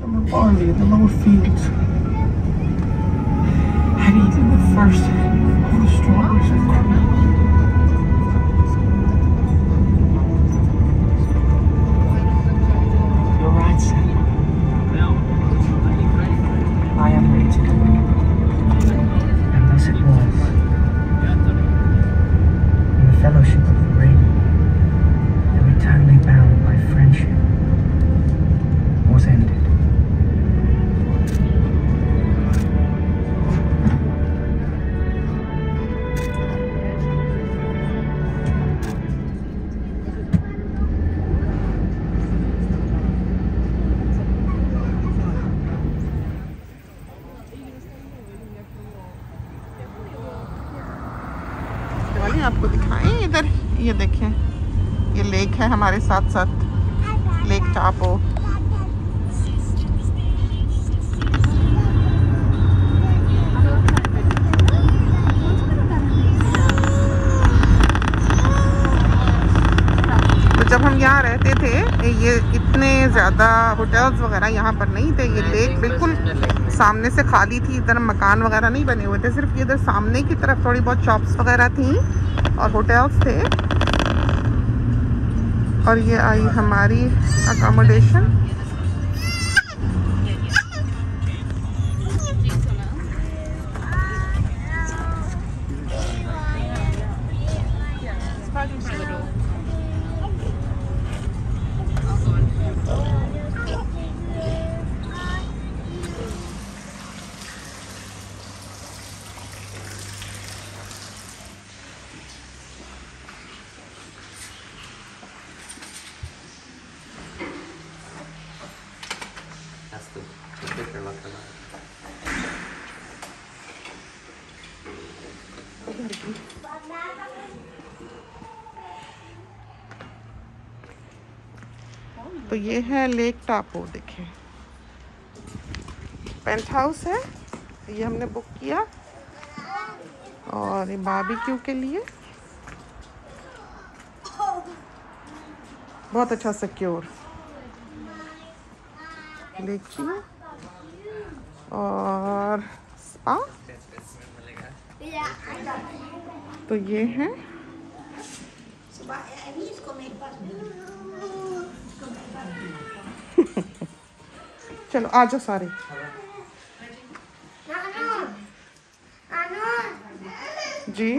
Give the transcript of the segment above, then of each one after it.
summer barley in the lower fields had eaten the first of the strawberries of cream. You're right, Sam. I am ready to go. And thus it was. In the fellowship of the ring, though eternally bound by friendship, was ended. आपको दिखाएं इधर, ये देखें, ये lake है हमारे साथ साथ, लेक टापो। तो जब हम यहाँ रहते थे, ये इतने ज़्यादा होटल्स वगैरह यहाँ पर नहीं थे। ये लेक बिल्कुल सामने से खाली थी, इधर मकान वगैरह नहीं बने हुए थे, सिर्फ इधर सामने की तरफ थोड़ी बहुत शॉप्स वगैरह थी और होटल्स थे। और ये आई हमारी अकोमोडेशन। तो ये है लेक टापो, देखें पेंट हाउस है, ये हमने बुक किया और ये बारबेक्यू के लिए बहुत अच्छा सिक्योर लेक व्यू और स्पा। तो ये है चलो आ जाओ सारे। जी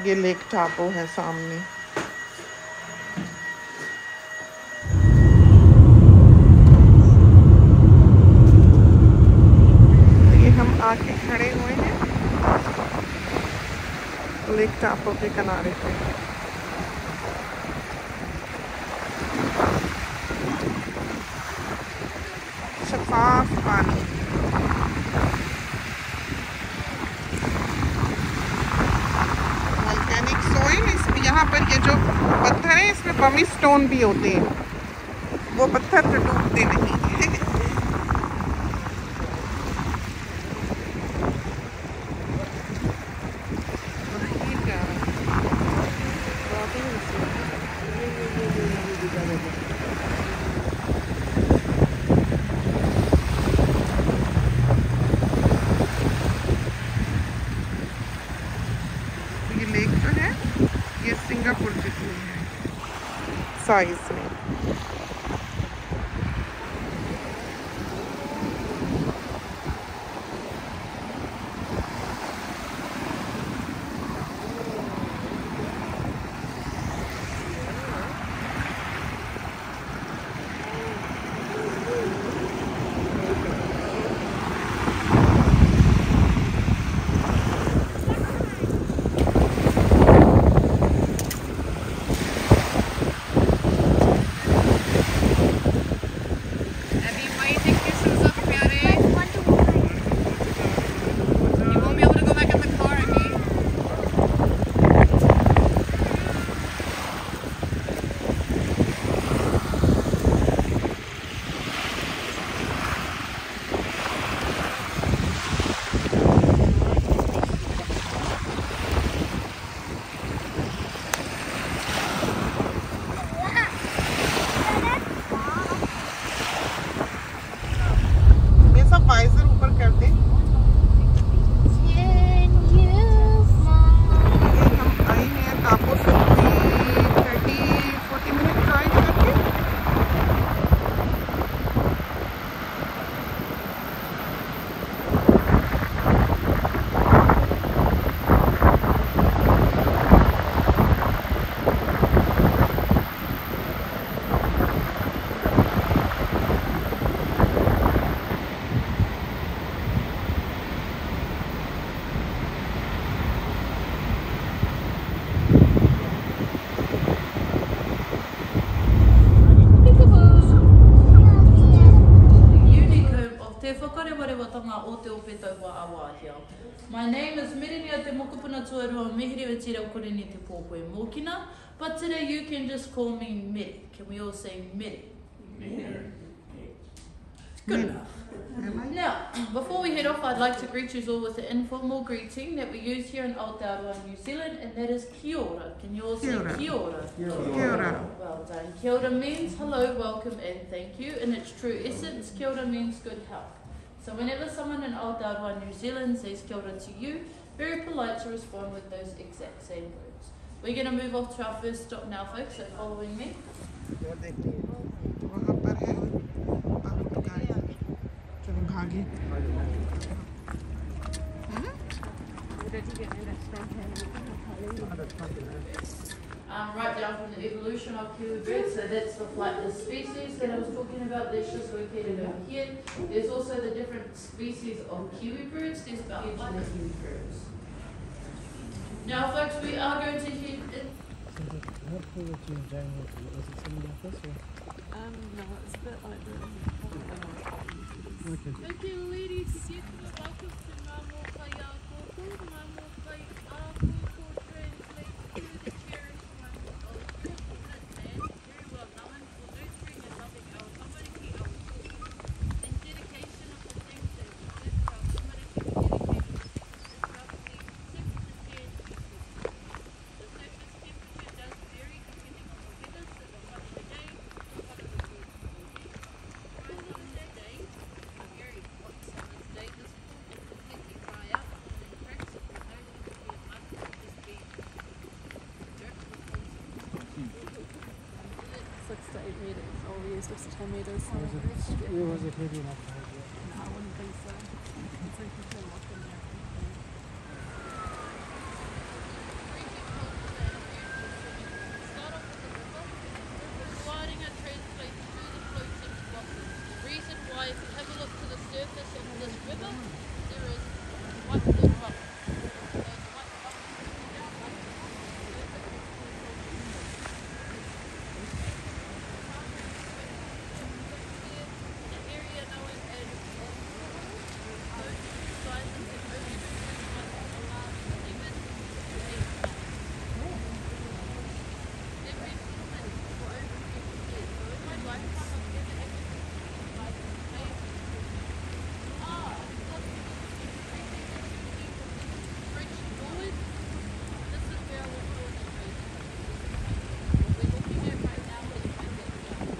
ये लेक टापो है सामने। आके खड़े हुए हैं लेक टापो के किनारे पे। शफाफ पानी, वोल्केनिक सोइल। इसमें यहाँ पर ये जो पत्थर है, इसमें बमी स्टोन भी होते हैं, वो पत्थर तो डूबते नहीं। ये लेक जो है ये सिंगापुर जितनी है साइज में। Ke whakarewarewatanga o te opetau wa awa hea. My name is Mirinia te mokopuna tuarua mihiri wa tira kore ni te pōpoe mōkina, but today you can just call me Miri. Can we all say Miri? Miri. Good enough. Now, before we head off, I'd like to greet you all with an informal greeting that we use here in Aotearoa, New Zealand, and that is kia ora. Can you all say kia ora? Kia ora. Well done. Kia ora means hello, welcome, and thank you. In its true essence, kia ora means good health. So whenever someone in Aotearoa, New Zealand says kia ora to you, very polite to respond with those exact same words. We're going to move off to our first stop now, folks, so following me. भागी Right down from the evolution of kiwi birds, so that's the flightless species that I was talking about, that's just located over here. There's also the different species of kiwi birds, there's about 800 kiwi birds. Now folks, we are going to head in. What pool did you and Jane went to? Was it similar to this one? No, it's a bit like the... Okay. Okay, ladies, welcome to Ngamo Kai a Koko. Ngamo Kai a Koko translates to the cherished one of coconut land, very well known for nurturing and loving our tamariki, our koko, and dedication of the things that we did for our tamariki, dedicated to this roughly 6 to 10 people. The surface temperature does vary depending on the weather, so the hotter the day, the hotter the birds will be. Cooler in the day, very hot summer's day, this pool will completely dry up and then cracks it with no need to be a mud, it will just be dirt with holes in it. 6 to 8 metres, or we use 6 to 10 metres. Was it heavy enough to hold you? No, I wouldn't think so. It's like you can walk in there. Start off with the river. Gliding it translates to the floating blossoms. The reason why, if you have a look to the surface of this river, there is white little rocks. Those white rocks coming down like the an area known as sizes and oceans like a large lemon They've been common for over 50 years, so in my lifetime I've never actually seen like amazing. French forward, this is where I want to illustrate. What we're looking at right now is my backyard.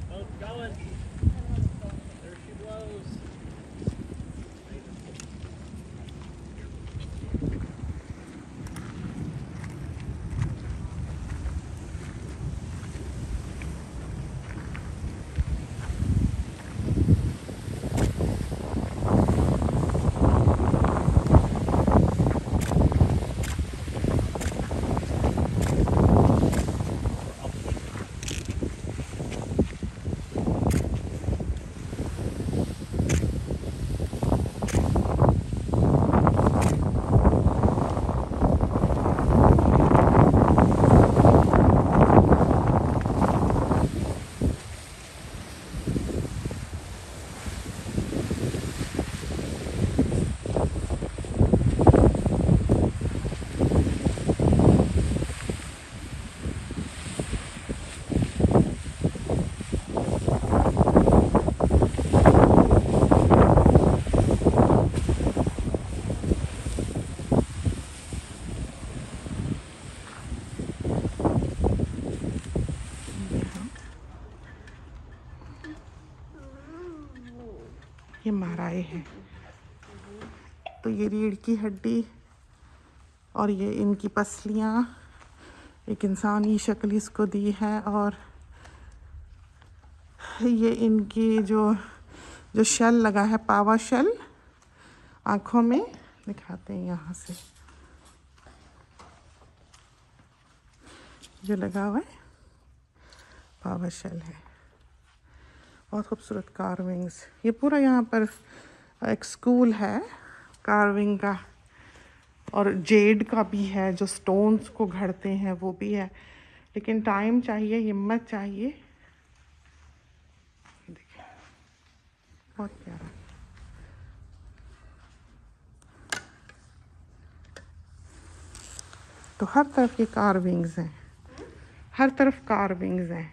Oh, it's going. There she blows. ये माराए हैं, तो ये रीढ़ की हड्डी और ये इनकी पसलियाँ, एक इंसानी शक्ल इसको दी है, और ये इनकी जो शेल लगा है, पावा शेल, आँखों में दिखाते हैं यहाँ से, जो लगा हुआ है पावा शेल है। बहुत खूबसूरत कार्विंग्स, ये पूरा यहाँ पर एक स्कूल है कार्विंग का, और जेड का भी है, जो स्टोन्स को घड़ते हैं वो भी है, लेकिन टाइम चाहिए, हिम्मत चाहिए। देखिए बहुत प्यारा। तो हर तरफ ये कार्विंग्स हैं, हर तरफ कार्विंग्स हैं।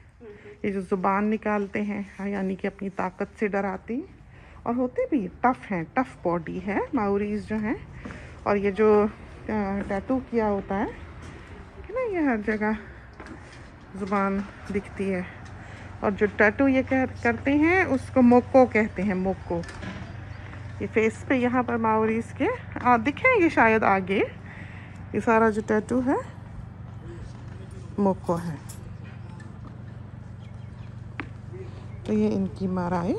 ये जो ज़ुबान निकालते हैं यानी कि अपनी ताकत से डराते हैं, और होते भी टफ़ हैं, टफ़ बॉडी है माओरीज जो हैं। और ये जो टैटू किया होता है कि ना, ये हर जगह ज़ुबान दिखती है। और जो टैटू ये करते हैं उसको मोको कहते हैं, मोको। ये फेस पे यहाँ पर माओरीज के दिखेंगे शायद आगे। ये सारा जो टैटू है मोको है। तो ये इनकी माराई।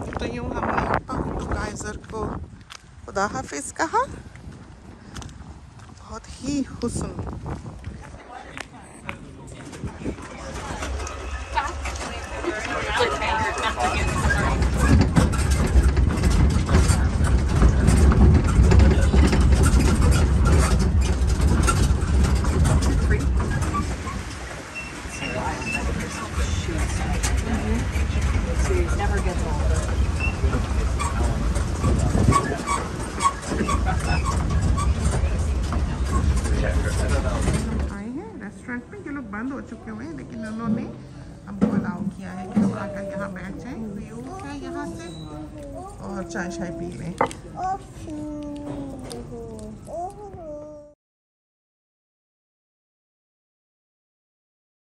तो यूँ हमने पाहुटुकाइजर को खुदा हाफिज कहा। बहुत ही हुस्न। आए हैं रेस्टोरेंट में, ये लोग बंद हो चुके हुए हैं, लेकिन उन्होंने हमको अलाउ किया है कि हम आकर यहाँ बैठ जाएं, व्यू है यहाँ से, और चाय शाय पी लें।